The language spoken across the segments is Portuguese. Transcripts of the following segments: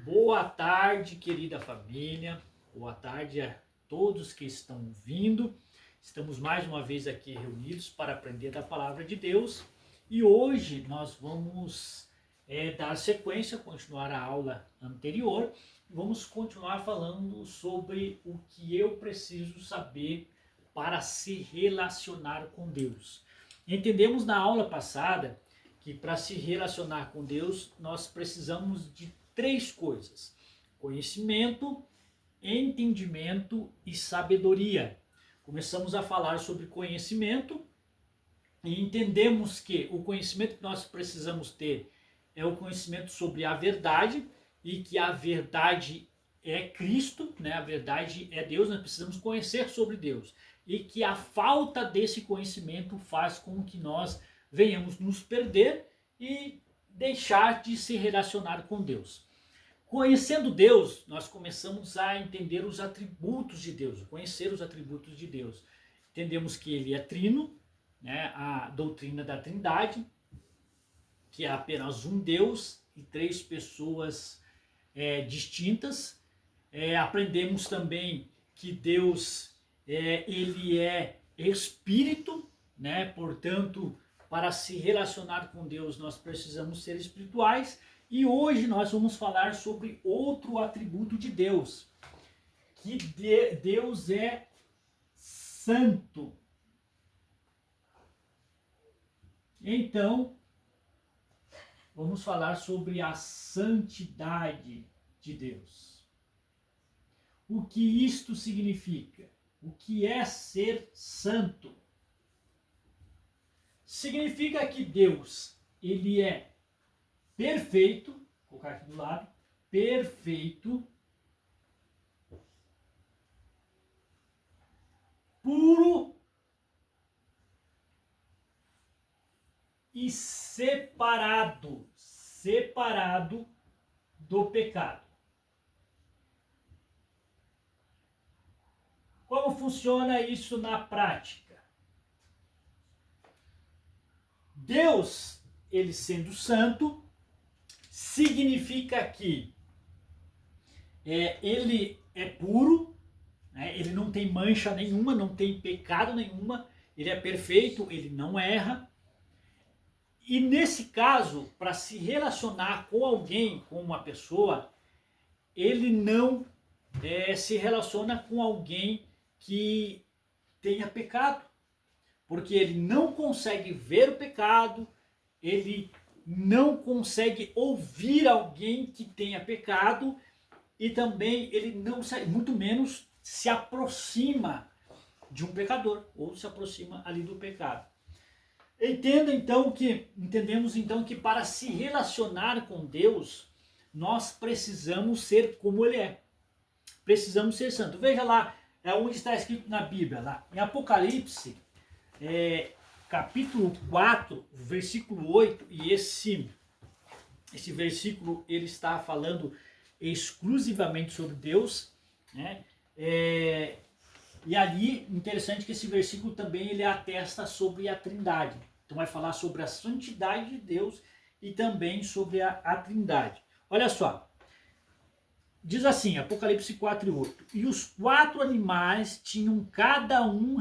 Boa tarde, querida família. Boa tarde a todos que estão vindo. Estamos mais uma vez aqui reunidos para aprender da palavra de Deus. E hoje nós vamos dar sequência, continuar a aula anterior. Vamos continuar falando sobre o que eu preciso saber para se relacionar com Deus. Entendemos na aula passada que para se relacionar com Deus nós precisamos de três coisas: conhecimento, entendimento e sabedoria. Começamos a falar sobre conhecimento e entendemos que o conhecimento que nós precisamos ter é o conhecimento sobre a verdade, e que a verdade é Cristo, né? A verdade é Deus, nós precisamos conhecer sobre Deus. E que a falta desse conhecimento faz com que nós venhamos nos perder e deixar de se relacionar com Deus. Conhecendo Deus, nós começamos a entender os atributos de Deus, conhecer os atributos de Deus. Entendemos que ele é trino, né? A doutrina da Trindade, que é apenas um Deus e três pessoas distintas. Aprendemos também que Deus ele é espírito, né? Portanto, para se relacionar com Deus nós precisamos ser espirituais. E hoje nós vamos falar sobre outro atributo de Deus, que Deus é santo. Então, vamos falar sobre a santidade de Deus. O que isto significa? O que é ser santo? Significa que Deus, ele é perfeito, vou colocar aqui do lado, perfeito, puro e separado do pecado. Como funciona isso na prática? Deus, ele sendo santo, significa que ele é puro, né? Ele não tem mancha nenhuma, não tem pecado nenhuma, ele é perfeito, ele não erra. E nesse caso, para se relacionar com alguém, com uma pessoa, ele não se relaciona com alguém que tenha pecado, porque ele não consegue ver o pecado, ele não consegue ouvir alguém que tenha pecado, e também ele não, muito menos, se aproxima de um pecador, ou se aproxima ali do pecado. Entendemos então que para se relacionar com Deus, nós precisamos ser como ele é. Precisamos ser santos. Veja lá, onde está escrito na Bíblia, lá em Apocalipse, capítulo 4, versículo 8, e esse versículo ele está falando exclusivamente sobre Deus, né? E ali, interessante que esse versículo também ele atesta sobre a Trindade. Então vai falar sobre a santidade de Deus e também sobre a Trindade. Olha só, diz assim, Apocalipse 4 e 8. E os quatro animais tinham cada um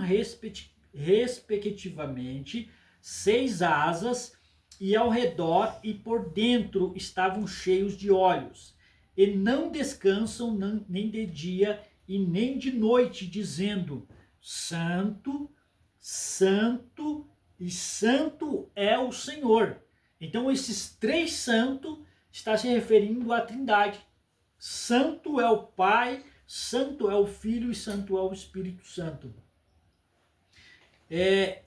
respectivamente 6 asas, e ao redor e por dentro estavam cheios de olhos, e não descansam nem de dia e nem de noite, dizendo: Santo, Santo e Santo é o Senhor. Então esses três santos está se referindo à Trindade. Santo é o Pai, Santo é o Filho e Santo é o Espírito Santo. É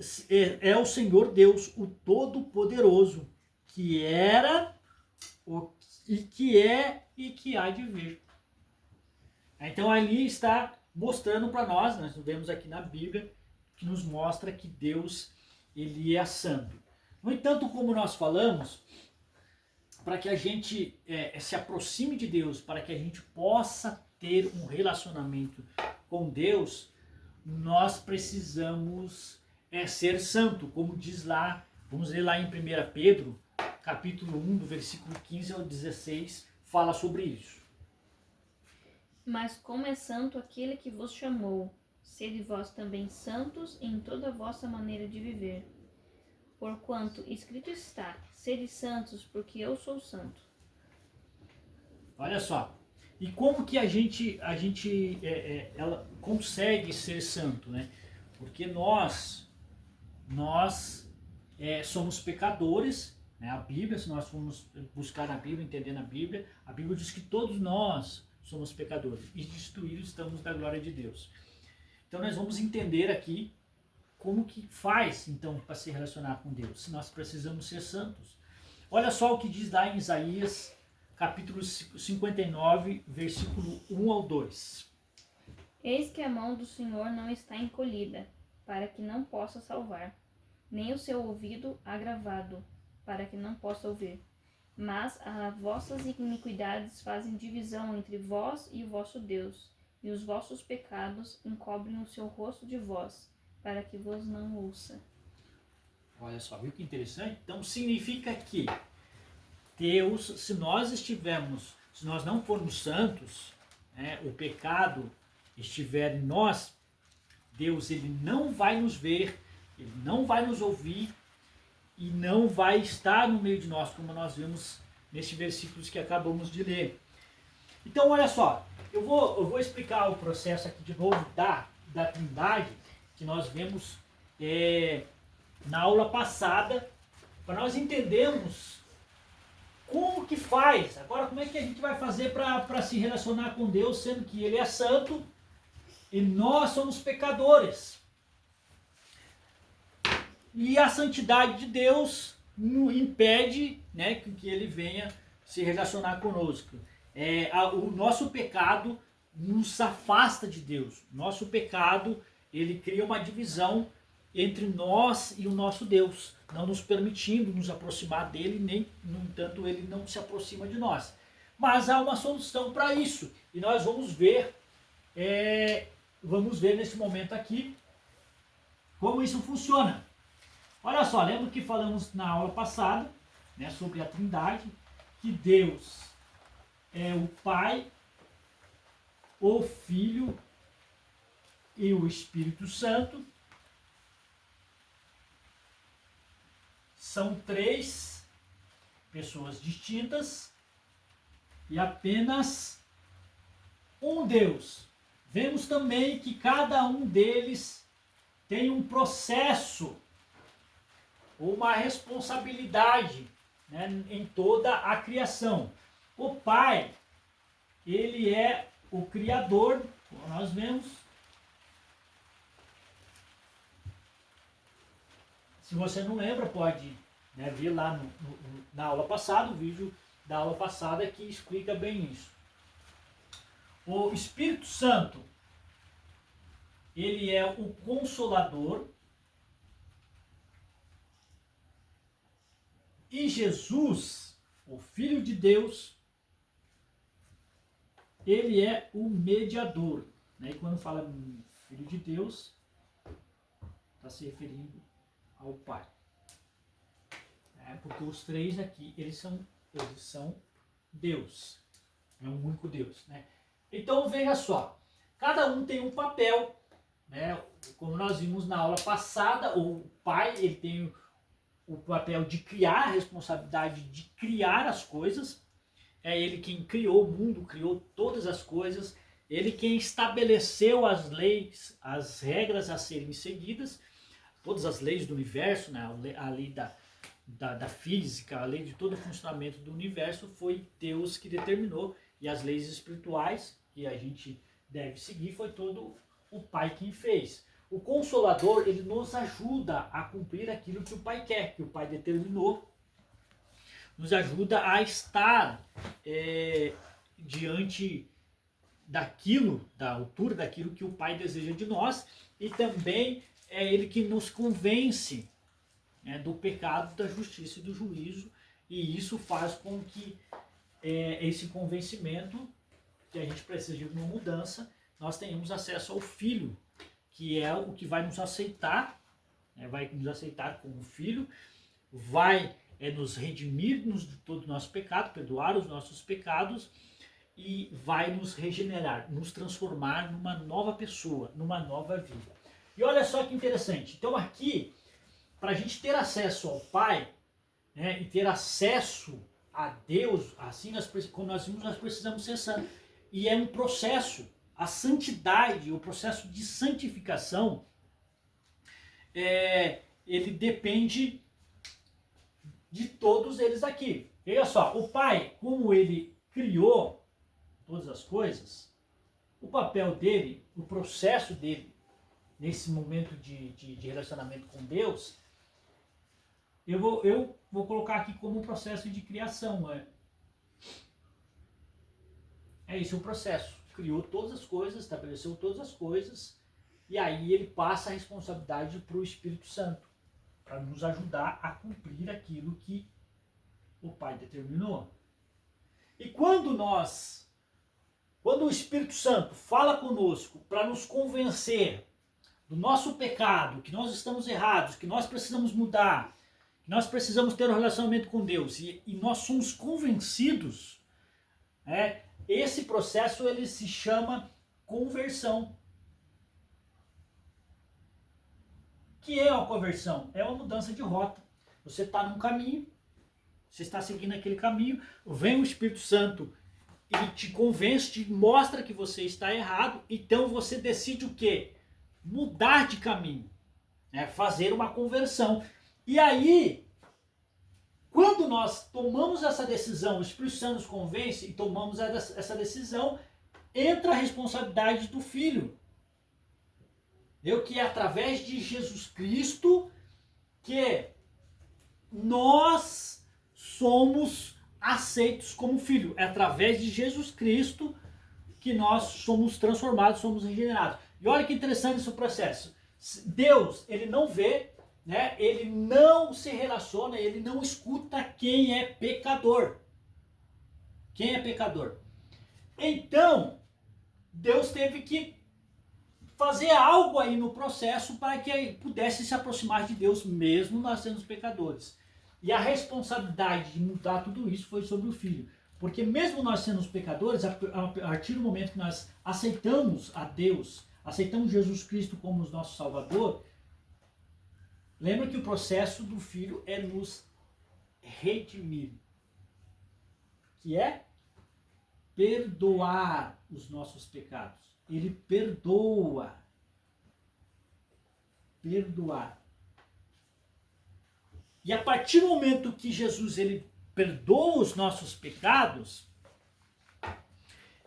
o Senhor Deus, o Todo-Poderoso, que era, e que é e que há de vir. Então ali está mostrando para nós vemos aqui na Bíblia, que nos mostra que Deus ele é santo. No entanto, como nós falamos, para que a gente se aproxime de Deus, para que a gente possa ter um relacionamento com Deus, nós precisamos ser santo, como diz lá, vamos ler lá em 1 Pedro, capítulo 1, do versículo 15 ao 16, fala sobre isso. Mas como é santo aquele que vos chamou, sede vós também santos em toda a vossa maneira de viver. Porquanto escrito está, sede santos, porque eu sou santo. Olha só. E como que ela consegue ser santo, né? Porque nós somos pecadores, né? A Bíblia, se nós formos buscar na Bíblia, entender na Bíblia, a Bíblia diz que todos nós somos pecadores e destruídos estamos da glória de Deus. Então nós vamos entender aqui como que faz, então, para se relacionar com Deus, se nós precisamos ser santos. Olha só o que diz lá em Isaías, capítulo 59, versículo 1 ao 2. Eis que a mão do Senhor não está encolhida, para que não possa salvar, nem o seu ouvido agravado, para que não possa ouvir. Mas as vossas iniquidades fazem divisão entre vós e o vosso Deus, e os vossos pecados encobrem o seu rosto de vós, para que vos não ouça. Olha só, viu que interessante? Então significa que Deus, se nós não formos santos, né, o pecado estiver em nós, Deus ele não vai nos ver, ele não vai nos ouvir e não vai estar no meio de nós, como nós vimos nestes versículos que acabamos de ler. Então, olha só, eu vou explicar o processo aqui de novo da Trindade, que nós vemos na aula passada, para nós entendermos como que faz. Agora, como é que a gente vai fazer para se relacionar com Deus, sendo que Ele é santo e nós somos pecadores? E a santidade de Deus impede, né, que Ele venha se relacionar conosco. O nosso pecado nos afasta de Deus. Nosso pecado, ele cria uma divisão entre nós e o nosso Deus, não nos permitindo nos aproximar dele, nem, no entanto, ele não se aproxima de nós. Mas há uma solução para isso, e nós vamos ver nesse momento aqui como isso funciona. Olha só, lembra que falamos na aula passada, né, sobre a Trindade, que Deus é o Pai, o Filho e o Espírito Santo. São três pessoas distintas e apenas um Deus. Vemos também que cada um deles tem um processo, uma responsabilidade, né, em toda a criação. O Pai, ele é o Criador, como nós vemos. Se você não lembra, pode, né, ver lá na aula passada, o vídeo da aula passada que explica bem isso. O Espírito Santo, ele é o Consolador. E Jesus, o Filho de Deus, ele é o mediador. Né? E quando fala Filho de Deus, está se referindo ao Pai. Porque os três aqui, eles são Deus. É um único Deus. Né? Então veja só, cada um tem um papel. Né? Como nós vimos na aula passada, o Pai ele tem o papel de criar, a responsabilidade de criar as coisas. É ele quem criou o mundo, criou todas as coisas. Ele quem estabeleceu as leis, as regras a serem seguidas. Todas as leis do universo, né? A lei da física, a lei de todo o funcionamento do universo, foi Deus que determinou. E as leis espirituais que a gente deve seguir, foi todo o Pai quem fez. O Consolador, ele nos ajuda a cumprir aquilo que o Pai quer, que o Pai determinou. Nos ajuda a estar diante daquilo, da altura daquilo que o Pai deseja de nós. E também é ele que nos convence, né, do pecado, da justiça e do juízo. E isso faz com que esse convencimento, que a gente precisa de uma mudança, nós tenhamos acesso ao Filho, que é o que vai nos aceitar, né, vai nos aceitar como filho, vai é nos redimir-nos de todo o nosso pecado, perdoar os nossos pecados e vai nos regenerar, nos transformar numa nova pessoa, numa nova vida. E olha só que interessante. Então aqui, para a gente ter acesso ao Pai, né, e ter acesso a Deus, assim como nós vimos, nós precisamos ser santos. E é um processo, a santidade, o processo de santificação, ele depende de todos eles aqui. Veja só, o Pai, como ele criou todas as coisas, o papel dele, o processo dele, nesse momento de relacionamento com Deus, eu vou colocar aqui como um processo de criação. Esse é o processo. Criou todas as coisas, estabeleceu todas as coisas, e aí ele passa a responsabilidade para o Espírito Santo, para nos ajudar a cumprir aquilo que o Pai determinou. E quando o Espírito Santo fala conosco para nos convencer do nosso pecado, que nós estamos errados, que nós precisamos mudar, que nós precisamos ter um relacionamento com Deus, e nós somos convencidos, esse processo ele se chama conversão. O que é a conversão? É uma mudança de rota. Você está num caminho, você está seguindo aquele caminho, vem o Espírito Santo e te convence, te mostra que você está errado, então você decide o quê? Mudar de caminho, fazer uma conversão. E aí, quando nós tomamos essa decisão, o Espírito Santo nos convence e tomamos essa decisão, entra a responsabilidade do Filho. Que é através de Jesus Cristo que nós somos aceitos como filho. É através de Jesus Cristo que nós somos transformados, somos regenerados. E olha que interessante esse processo. Deus, ele não vê, ele não se relaciona, ele não escuta quem é pecador. Quem é pecador? Então, Deus teve que fazer algo aí no processo para que pudesse se aproximar de Deus, mesmo nós sendo pecadores. E a responsabilidade de mudar tudo isso foi sobre o Filho. Porque mesmo nós sendo os pecadores, a partir do momento que nós aceitamos a Deus, aceitamos Jesus Cristo como o nosso Salvador, lembra que o processo do Filho é nos redimir, que é perdoar os nossos pecados. Ele perdoa. Perdoar. E a partir do momento que Jesus ele perdoa os nossos pecados,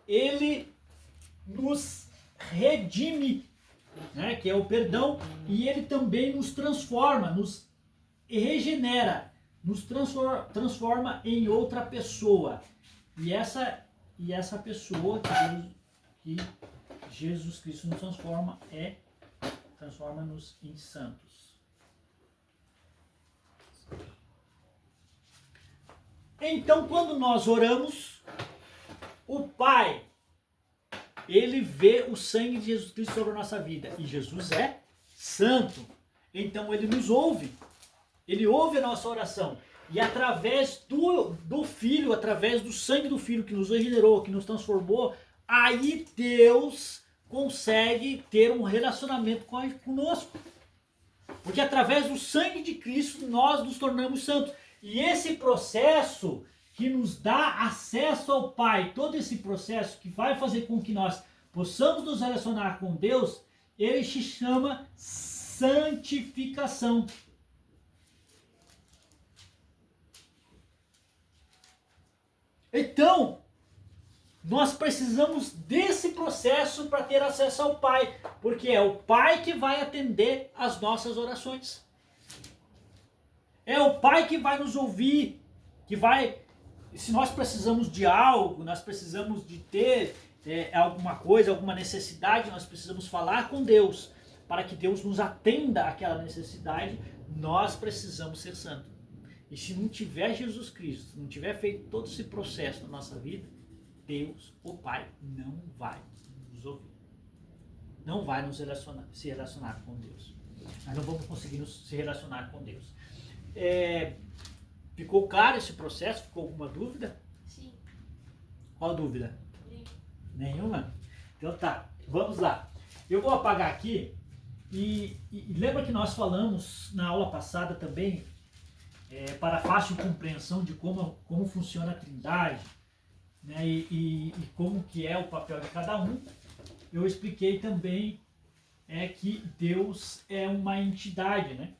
ele nos redime, que é o perdão, e ele também nos transforma, nos regenera, nos transforma em outra pessoa. E essa pessoa que Jesus Cristo nos transforma-nos em santos. Então, quando nós oramos, o Pai, ele vê o sangue de Jesus Cristo sobre a nossa vida. E Jesus é santo. Então, ele nos ouve. Ele ouve a nossa oração. E através do Filho, através do sangue do Filho que nos regenerou, que nos transformou, aí Deus consegue ter um relacionamento conosco. Porque através do sangue de Cristo nós nos tornamos santos. E esse processo que nos dá acesso ao Pai, todo esse processo que vai fazer com que nós possamos nos relacionar com Deus, ele se chama santificação. Então, nós precisamos desse processo para ter acesso ao Pai, porque é o Pai que vai atender as nossas orações. É o Pai que vai nos ouvir, que vai, se nós precisamos de algo, nós precisamos de ter alguma coisa, alguma necessidade, nós precisamos falar com Deus, para que Deus nos atenda àquela necessidade, nós precisamos ser santos. E se não tiver Jesus Cristo, não tiver feito todo esse processo na nossa vida, Deus, o Pai, não vai nos ouvir. Não vai se relacionar com Deus. Nós não vamos conseguir se relacionar com Deus. Ficou claro esse processo? Ficou alguma dúvida? Sim. Qual dúvida? Sim. Nenhuma? Então tá, vamos lá. Eu vou apagar aqui e lembra que nós falamos na aula passada também, para fácil compreensão de como funciona a Trindade, né, e como que é o papel de cada um. Eu expliquei também que Deus é uma entidade, né?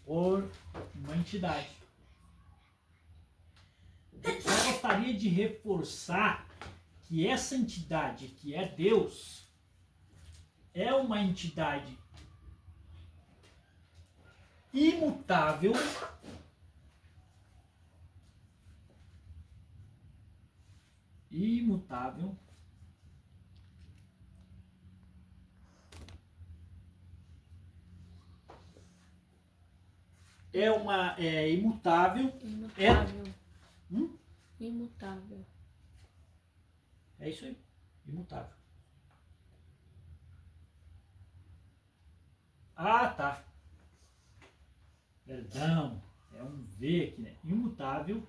Por uma entidade. Eu só gostaria de reforçar que essa entidade, que é Deus, é uma entidade imutável, imutável. Imutável. Hum? Imutável. É isso aí, imutável. Ah, tá. Perdão, é um V aqui, né? Imutável.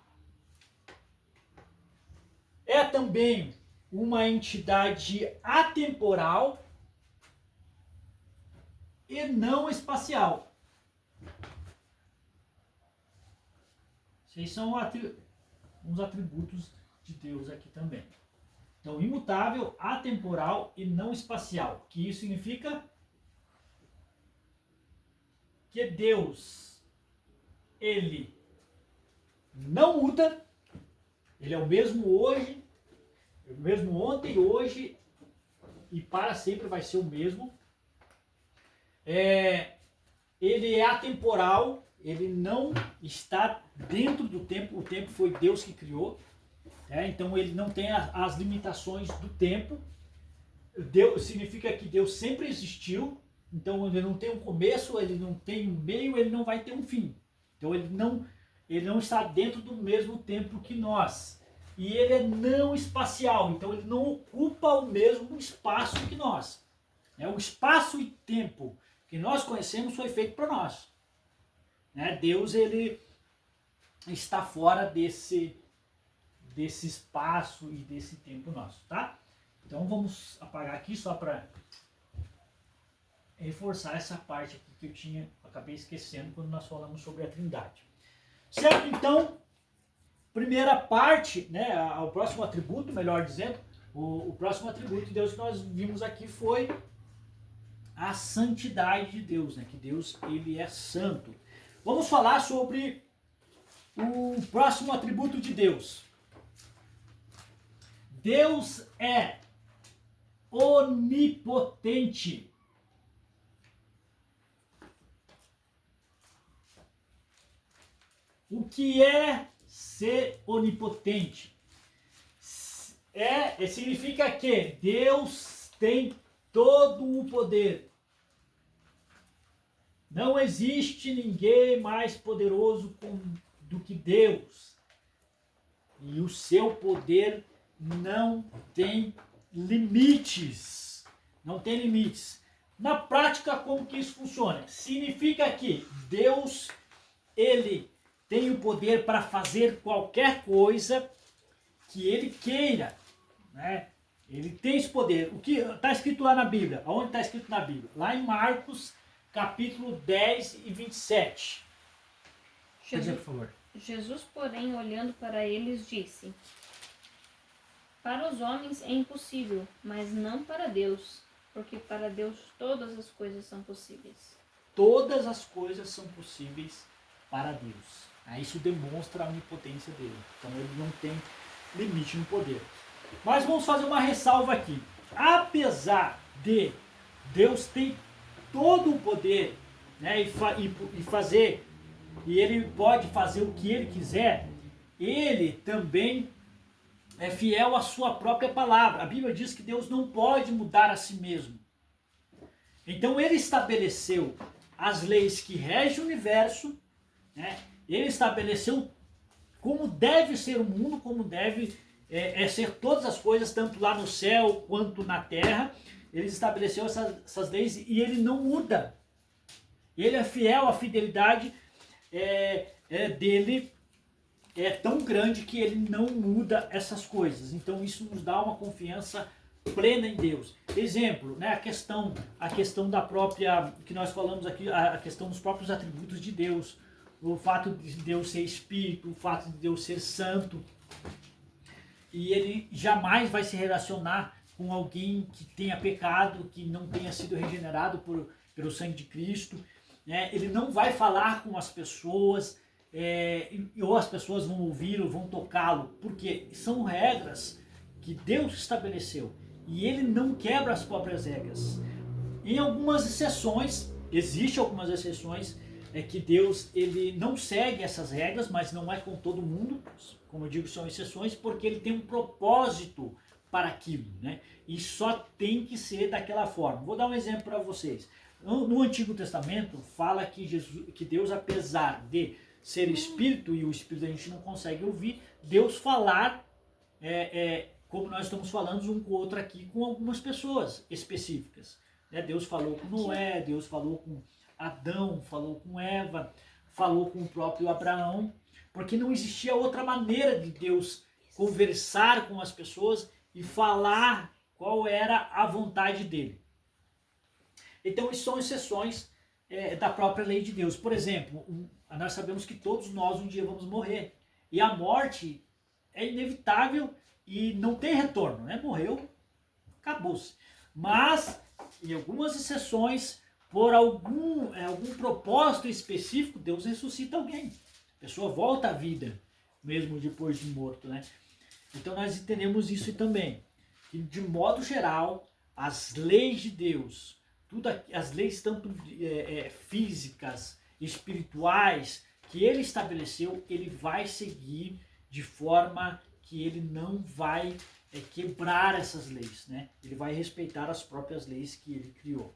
É também uma entidade atemporal e não espacial. Esses são uns atributos de Deus aqui também. Então, imutável, atemporal e não espacial. Que isso significa que Deus, ele não muda, ele é o mesmo hoje, o mesmo ontem, hoje e para sempre vai ser o mesmo. Ele é atemporal, ele não está dentro do tempo, o tempo foi Deus que criou, então ele não tem as limitações do tempo. Deus significa que Deus sempre existiu, então ele não tem um começo, ele não tem um meio, ele não vai ter um fim. Então ele não está dentro do mesmo tempo que nós. E ele é não espacial, então ele não ocupa o mesmo espaço que nós. O espaço e tempo que nós conhecemos foi feito para nós. Deus, ele está fora desse espaço e desse tempo nosso, tá? Então vamos apagar aqui só para reforçar essa parte aqui que eu acabei esquecendo quando nós falamos sobre a Trindade. Certo? Então, primeira parte, o próximo atributo, melhor dizendo, o próximo atributo de Deus que nós vimos aqui foi a santidade de Deus, que Deus, ele é santo. Vamos falar sobre o próximo atributo de Deus. Deus é onipotente. O que é ser onipotente? Significa que Deus tem todo o poder. Não existe ninguém mais poderoso do que Deus. E o seu poder não tem limites. Não tem limites. Na prática, como que isso funciona? Significa que Deus, ele tem o poder para fazer qualquer coisa que ele queira. Ele tem esse poder. O que está escrito lá na Bíblia? Aonde está escrito na Bíblia? Lá em Marcos, capítulo 10 e 27. Por favor. Jesus, porém, olhando para eles, disse: para os homens é impossível, mas não para Deus, porque para Deus todas as coisas são possíveis. Todas as coisas são possíveis para Deus. Isso demonstra a onipotência dele. Então ele não tem limite no poder. Mas vamos fazer uma ressalva aqui. Apesar de Deus ter todo o poder, e ele pode fazer o que ele quiser, ele também é fiel à sua própria palavra. A Bíblia diz que Deus não pode mudar a si mesmo. Então ele estabeleceu as leis que regem o universo, ele estabeleceu como deve ser o mundo, como deve ser todas as coisas, tanto lá no céu quanto na terra. Ele estabeleceu essas leis e ele não muda. Ele é fiel à fidelidade dele é tão grande que ele não muda essas coisas. Então isso nos dá uma confiança plena em Deus. Exemplo, né, a questão da própria, que nós falamos aqui, a questão dos próprios atributos de Deus, o fato de Deus ser Espírito, o fato de Deus ser Santo, e ele jamais vai se relacionar com alguém que tenha pecado, que não tenha sido regenerado pelo sangue de Cristo, né? Ele não vai falar com as pessoas, ou as pessoas vão ouvi-lo, vão tocá-lo, porque são regras que Deus estabeleceu e ele não quebra as próprias regras. Em algumas exceções, existem algumas exceções, que Deus ele não segue essas regras, mas não é com todo mundo, como eu digo, são exceções, porque ele tem um propósito para aquilo, né? E só tem que ser daquela forma. Vou dar um exemplo para vocês. No Antigo Testamento fala que Deus, apesar de ser Espírito, e o Espírito a gente não consegue ouvir, Deus falar, como nós estamos falando um com o outro aqui, com algumas pessoas específicas. Né? Deus falou com Noé, Deus falou com Adão, falou com Eva, falou com o próprio Abraão, porque não existia outra maneira de Deus conversar com as pessoas e falar qual era a vontade dele. Então, isso são exceções da própria lei de Deus. Por exemplo, nós sabemos que todos nós um dia vamos morrer. E a morte é inevitável e não tem retorno, né? Morreu, acabou-se. Mas, em algumas exceções, por algum propósito específico, Deus ressuscita alguém. A pessoa volta à vida, mesmo depois de morto, né? Então nós entendemos isso também. Que, de modo geral, as leis de Deus, as leis tanto físicas, espirituais, que ele estabeleceu, ele vai seguir de forma que ele não vai quebrar essas leis, né? Ele vai respeitar as próprias leis que ele criou.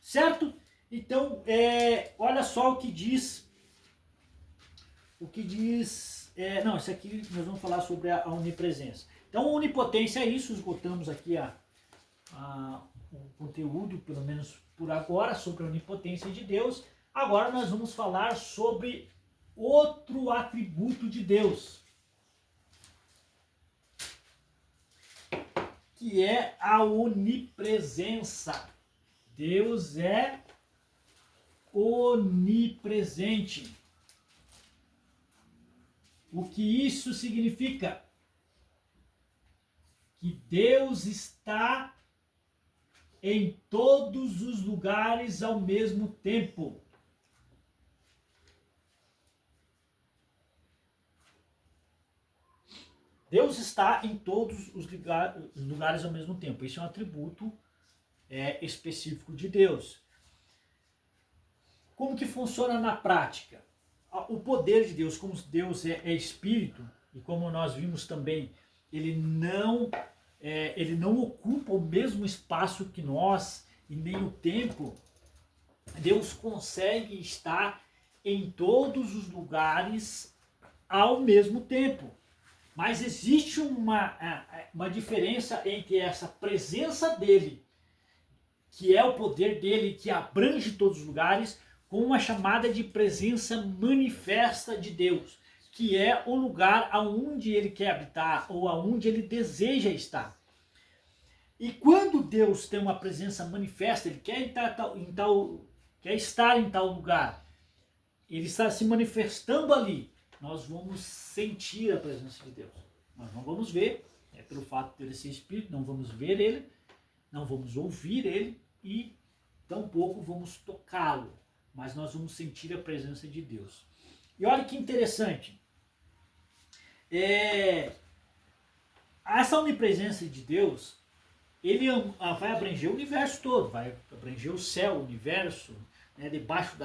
Certo? Então, olha só o que diz. Não, isso aqui nós vamos falar sobre a onipresença. Então, a onipotência é isso, esgotamos aqui o conteúdo, pelo menos por agora, sobre a onipotência de Deus. Agora nós vamos falar sobre outro atributo de Deus, que é a onipresença. Deus é onipresente. O que isso significa? Que Deus está em todos os lugares ao mesmo tempo. Deus está em todos os lugares ao mesmo tempo. Isso é um atributo específico de Deus. Como que funciona na prática? O poder de Deus, como Deus é espírito, e como nós vimos também, ele não ocupa o mesmo espaço que nós, e nem o tempo. Deus consegue estar em todos os lugares ao mesmo tempo. Mas existe uma diferença entre essa presença dele, que é o poder dele, que abrange todos os lugares, com uma chamada de presença manifesta de Deus, que é o lugar aonde ele quer habitar ou aonde ele deseja estar. E quando Deus tem uma presença manifesta, ele quer estar em tal lugar, ele está se manifestando ali, nós vamos sentir a presença de Deus. Nós não vamos ver, pelo fato de ele ser espírito, não vamos ver ele, não vamos ouvir ele e tampouco vamos tocá-lo, mas nós vamos sentir a presença de Deus. E olha que interessante, essa onipresença de Deus, ele vai abranger o universo todo, vai abranger o céu, o universo, né, debaixo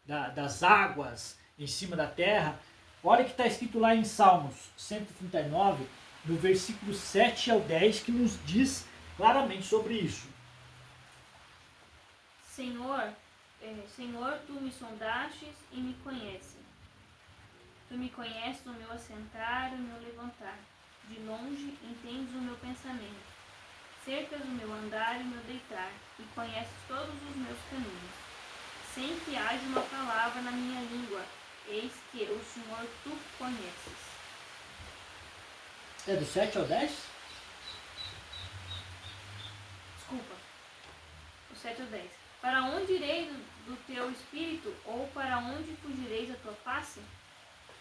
das águas, em cima da terra. Olha que está escrito lá em Salmos 139, no versículo 7 ao 10, que nos diz claramente sobre isso. Senhor, tu me sondastes e me conheces. Tu me conheces o meu assentar e o meu levantar. De longe entendes o meu pensamento. Cercas o meu andar e o meu deitar, e conheces todos os meus caminhos. Sem que haja uma palavra na minha língua, eis que o Senhor tu conheces. É do 7 ao 10? Desculpa, o 7 ao 10. Para onde irei do teu espírito, ou para onde fugireis a tua face?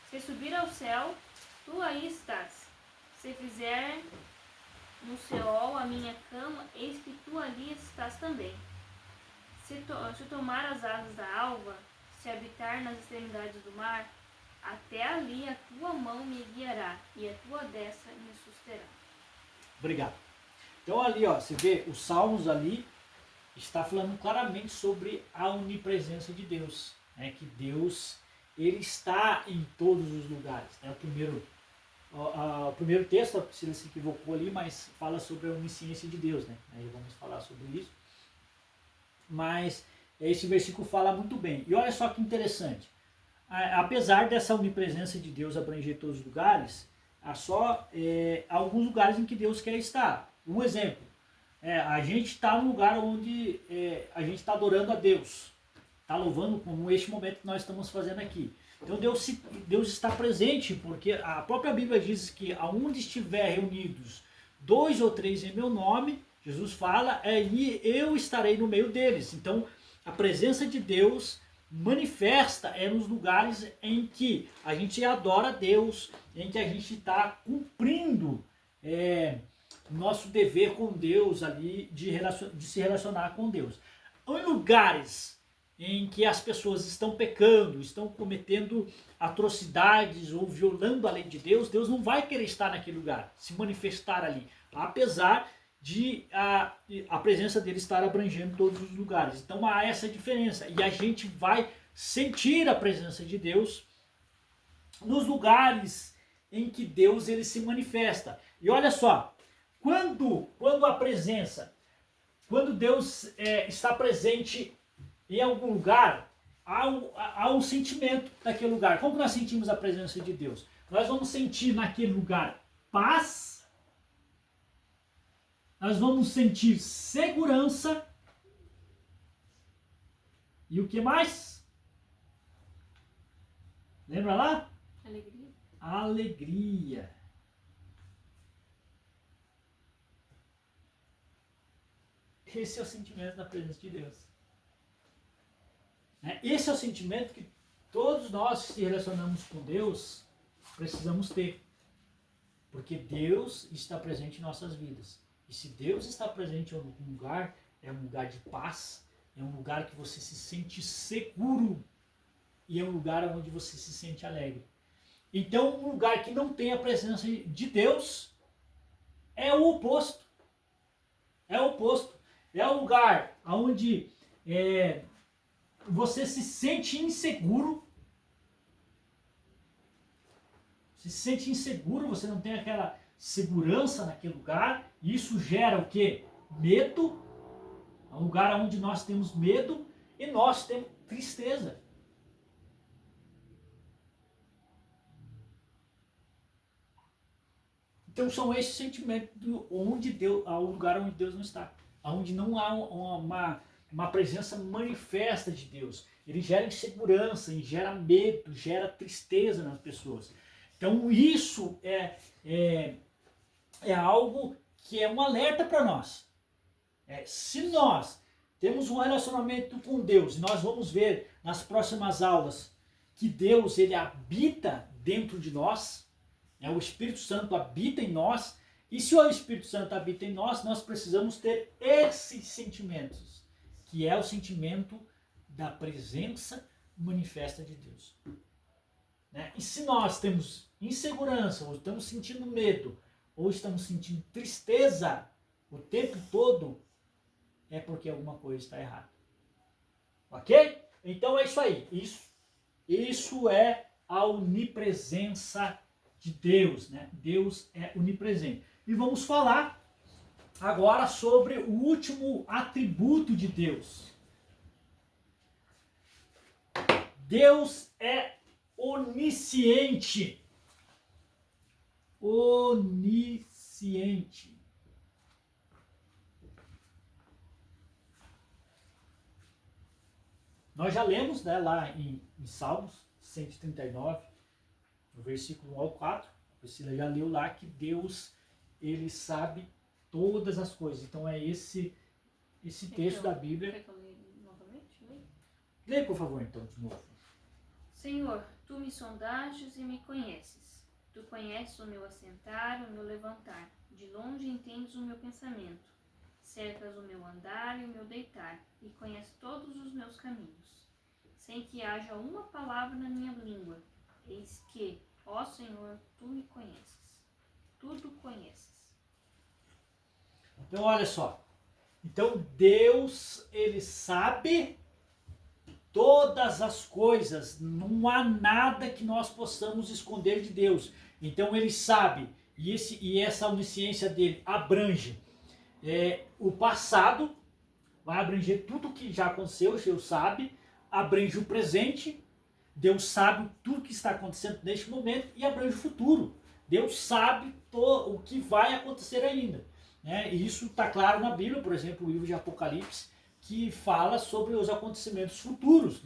Se subir ao céu, tu aí estás. Se fizer no Seol a minha cama, eis que tu ali estás também. Se tomar as asas da alva, se habitar nas extremidades do mar, até ali a tua mão me guiará e a tua destra me susterá. Obrigado. Então ali, ó, você vê, os Salmos ali está falando claramente sobre a onipresença de Deus, né? Que Deus, ele está em todos os lugares, né? O primeiro texto, a Priscila se equivocou ali, mas fala sobre a onisciência de Deus, né? Aí vamos falar sobre isso. Mas esse versículo fala muito bem. E olha só que interessante. Apesar dessa onipresença de Deus abranger todos os lugares, há só alguns lugares em que Deus quer estar. Um exemplo, a gente está num lugar onde a gente está adorando a Deus, está louvando como este momento que nós estamos fazendo aqui. Então Deus está presente, porque a própria Bíblia diz que aonde estiver reunidos 2 ou 3 em meu nome, Jesus fala, e eu estarei no meio deles. Então a presença de Deus manifesta nos lugares em que a gente adora a Deus, em que a gente está cumprindo nosso dever com Deus ali, de se relacionar com Deus. Em lugares em que as pessoas estão pecando, estão cometendo atrocidades ou violando a lei de Deus, Deus não vai querer estar naquele lugar, se manifestar ali, apesar de a presença dele estar abrangendo todos os lugares. Então há essa diferença, e a gente vai sentir a presença de Deus nos lugares em que Deus ele se manifesta. E olha só, quando a presença, quando Deus está presente em algum lugar, há um sentimento naquele lugar. Como nós sentimos a presença de Deus? Nós vamos sentir naquele lugar paz, nós vamos sentir segurança, e o que mais? Lembra lá? Alegria. Alegria. Esse é o sentimento da presença de Deus. Esse é o sentimento que todos nós que se relacionamos com Deus precisamos ter. Porque Deus está presente em nossas vidas. E se Deus está presente em algum lugar, é um lugar de paz, é um lugar que você se sente seguro e é um lugar onde você se sente alegre. Então, um lugar que não tem a presença de Deus é o oposto. É o oposto. É um lugar onde você se sente inseguro. Você se sente inseguro, você não tem aquela segurança naquele lugar. E isso gera o quê? Medo. É um lugar onde nós temos medo e nós temos tristeza. Então são esses sentimentos onde Deus, ao lugar onde Deus não está, onde não há uma presença manifesta de Deus. Ele gera insegurança, ele gera medo, gera tristeza nas pessoas. Então isso é algo que é um alerta para nós. Se nós temos um relacionamento com Deus, e nós vamos ver nas próximas aulas que Deus ele habita dentro de nós, o Espírito Santo habita em nós, e se o Espírito Santo habita em nós, nós precisamos ter esses sentimentos, que é o sentimento da presença manifesta de Deus. E se nós temos insegurança, ou estamos sentindo medo, ou estamos sentindo tristeza o tempo todo, é porque alguma coisa está errada. Ok? Então é isso aí. Isso é a onipresença de Deus, né? Deus é onipresente. E vamos falar agora sobre o último atributo de Deus. Deus é onisciente. Onisciente. Nós já lemos, né, lá em Salmos 139, no versículo 1 ao 4, a Priscila já leu lá que Deus, ele sabe todas as coisas. Então é esse texto da Bíblia. Quer que eu leia novamente? Leia, por favor, então, de novo. Senhor, tu me sondastes e me conheces. Tu conheces o meu assentar e o meu levantar. De longe entendes o meu pensamento. Cercas o meu andar e o meu deitar, e conheces todos os meus caminhos. Sem que haja uma palavra na minha língua. Eis que, ó Senhor, tu me conheces. Tudo conheces. Então, olha só. Então, Deus, ele sabe todas as coisas. Não há nada que nós possamos esconder de Deus. Então, ele sabe. E essa onisciência dele abrange o passado, vai abranger tudo que já aconteceu, Deus sabe. Abrange o presente, Deus sabe tudo que está acontecendo neste momento, e abrange o futuro. Deus sabe o que vai acontecer ainda. E isso está claro na Bíblia, por exemplo, o livro de Apocalipse, que fala sobre os acontecimentos futuros,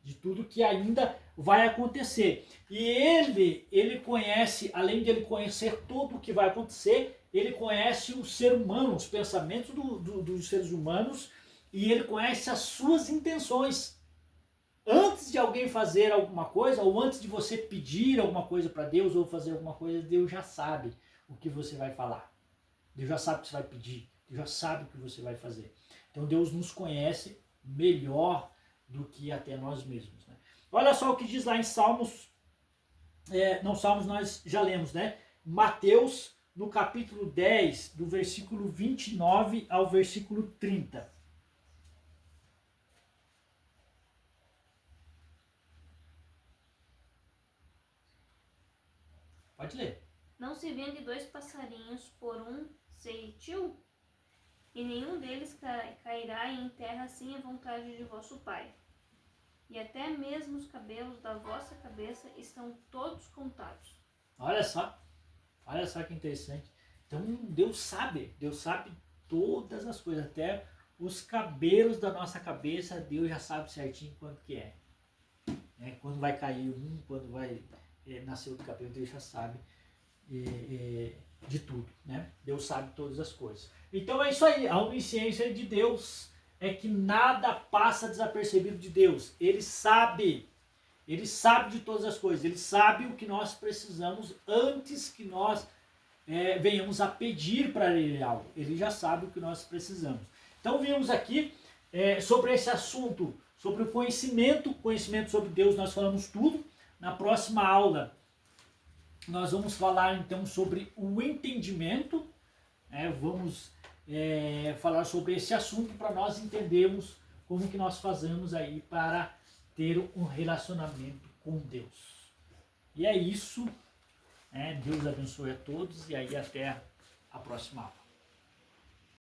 de tudo que ainda vai acontecer. E ele conhece, além de ele conhecer tudo o que vai acontecer, ele conhece o ser humano, os pensamentos dos seres humanos, e ele conhece as suas intenções. Antes de alguém fazer alguma coisa, ou antes de você pedir alguma coisa para Deus, ou fazer alguma coisa, Deus já sabe o que você vai falar. Deus já sabe o que você vai pedir. Deus já sabe o que você vai fazer. Então Deus nos conhece melhor do que até nós mesmos. Olha só o que diz lá em Salmos. Salmos nós já lemos, Mateus, no capítulo 10, do versículo 29 ao versículo 30. Pode ler. Não se vende 2 passarinhos por um ceitil? E nenhum deles cairá em terra sem a vontade de vosso Pai. E até mesmo os cabelos da vossa cabeça estão todos contados. Olha só que interessante. Então Deus sabe todas as coisas, até os cabelos da nossa cabeça, Deus já sabe certinho quanto que é. Quando vai cair um, quando vai nascer outro cabelo, Deus já sabe de tudo, Deus sabe todas as coisas. Então é isso aí, a onisciência de Deus é que nada passa desapercebido de Deus. Ele sabe de todas as coisas, ele sabe o que nós precisamos antes que nós venhamos a pedir para ele algo. Ele já sabe o que nós precisamos. Então vimos aqui sobre esse assunto, sobre o conhecimento sobre Deus, nós falamos tudo. Na próxima aula nós vamos falar então sobre o entendimento, vamos falar sobre esse assunto para nós entendermos como que nós fazemos aí para ter um relacionamento com Deus. E é isso, Deus abençoe a todos e aí até a próxima aula.